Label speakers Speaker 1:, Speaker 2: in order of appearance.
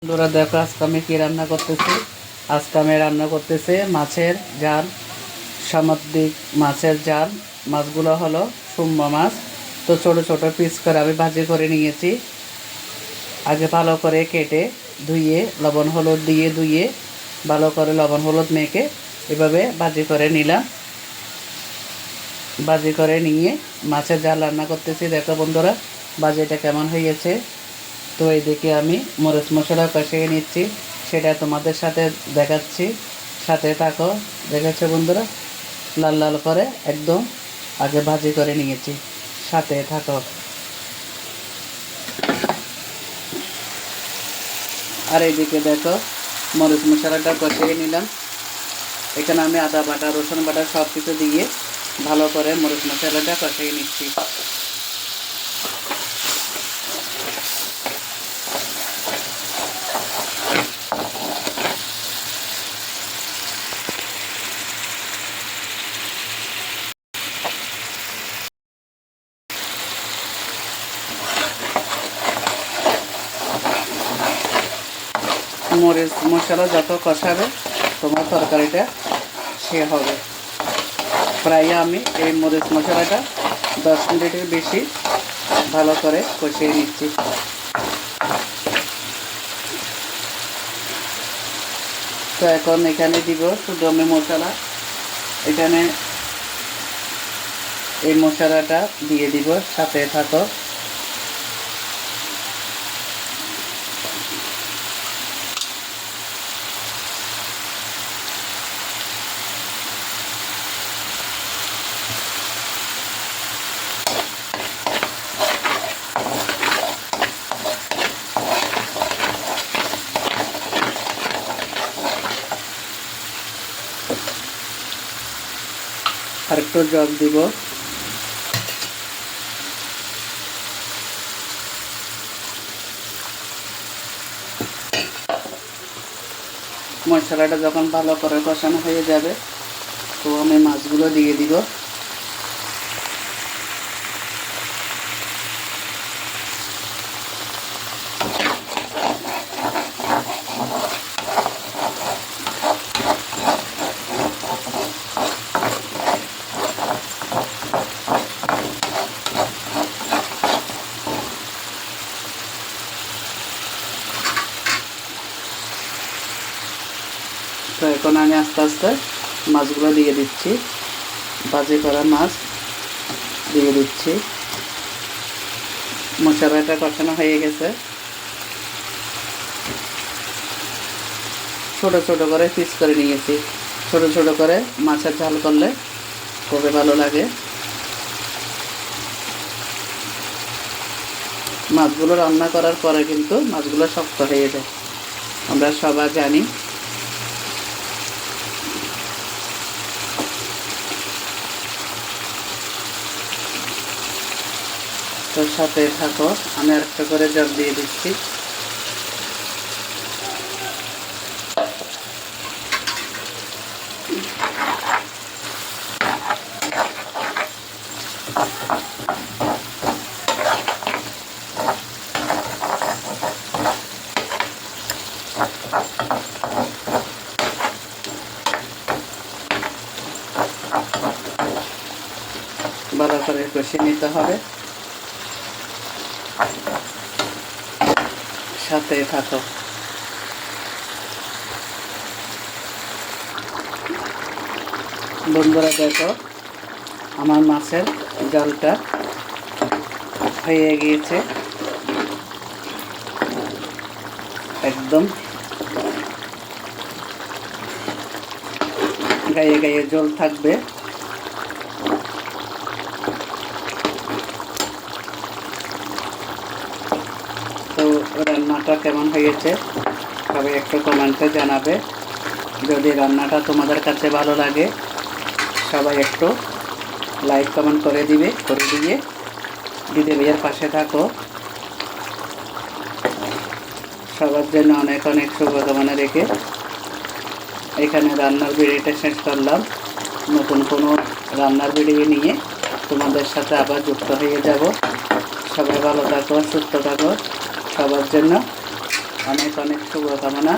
Speaker 1: বন্ধুরা দেখো আজকে আমি কি রান্না করতেছি। আজকে আমি রান্না করতেছি মাছের ঝাল, সামুদ্রিক মাছের ঝাল। মাছগুলো হলো সুম্মা মাছ। তো ছোট ছোট পিস করে আমি ভাজি করে নিয়েছি। আগে ভালো করে কেটে ধুয়ে লবণ হলুদ দিয়ে ধুয়ে ভালো করে লবণ হলুদ মেখে এভাবে ভাজি করে নিলাম। ভাজি করে নিয়ে মাছের ঝাল রান্না করতেছি। দেখো বন্ধুরা ভাজিটা কেমন হয়েছে। তো এইদিকে আমি মরিচ মশলা কষিয়ে নিচ্ছি, সেটা তোমাদের সাথে দেখাচ্ছি। সাথে থাকো। দেখেছো বন্ধুরা, লাল লাল করে একদম আগে ভাজি করে নিয়েছি, সাথে থাকো। আর এইদিকে দেখো মরিচ মশলাটা কষিয়ে নিলাম। এখানে আমি আদা বাটা রসুন বাটা সব কিছু দিয়ে ভালো করে মরিচ মশলাটা কষিয়ে নিচ্ছি। মরিচ মশলা যত কষাবে তোমার তরকারিটা সে হবে। প্রায় আমি এই মরিচ মশলাটা 10 মিনিটের বেশি ভালো করে কষিয়ে নিচ্ছি। তো এখন এখানে দিব শুধু আমি মশলা। এখানে এই মশলাটা দিয়ে দিব, সাথে থাকো। আর একটু জল দিব। মশলাটা যখন ভালো করে কষানো হয়ে যাবে তো আমি মাছগুলো দিয়ে দিব। তো এখন আমি আস্তে আস্তে মাছগুলো দিয়ে দিচ্ছি। ভাজি করা মাছ দিয়ে দিচ্ছি। মশলাটা কষানো হয়ে গেছে। ছোট ছোট করে পিস করে নিয়েছি। ছোট ছোট করে মাছের ঝাল করলে খুবই ভালো লাগে। মাছগুলো রান্না করার পরে কিন্তু মাছগুলো শক্ত হয়ে যায়, আমরা সবাই জানি। তো সাথে থাকো, আমি আরেকটা করে জল দিয়ে দিচ্ছি। ভালো করে কষিয়ে নিতে হবে, সাথে থাকো। বন্ধুরা দেখো আমার মাছের জালটা হয়ে গিয়েছে। একদম গায়ে গায়ে জল থাকবে। তো রান্নাটা কেমন হয়েছে সবাই একটু কমেন্টে জানাবে। যদি রান্নাটা তোমাদের কাছে ভালো লাগে সবাই একটু লাইক কমেন্ট করে দিয়ে দিদি ভাইয়ের পাশে থাকো। সবার জন্য অনেক অনেক শুভকামনা রেখে এখানে রান্নার ভিডিওটা শেষ করলাম। নতুন কোনো রান্নার ভিডিও নিয়ে তোমাদের সাথে আবার যুক্ত হয়ে যাব। সবাই ভালো থাকো, সুস্থ থাকো। সবার জন্য অনেক অনেক শুভকামনা।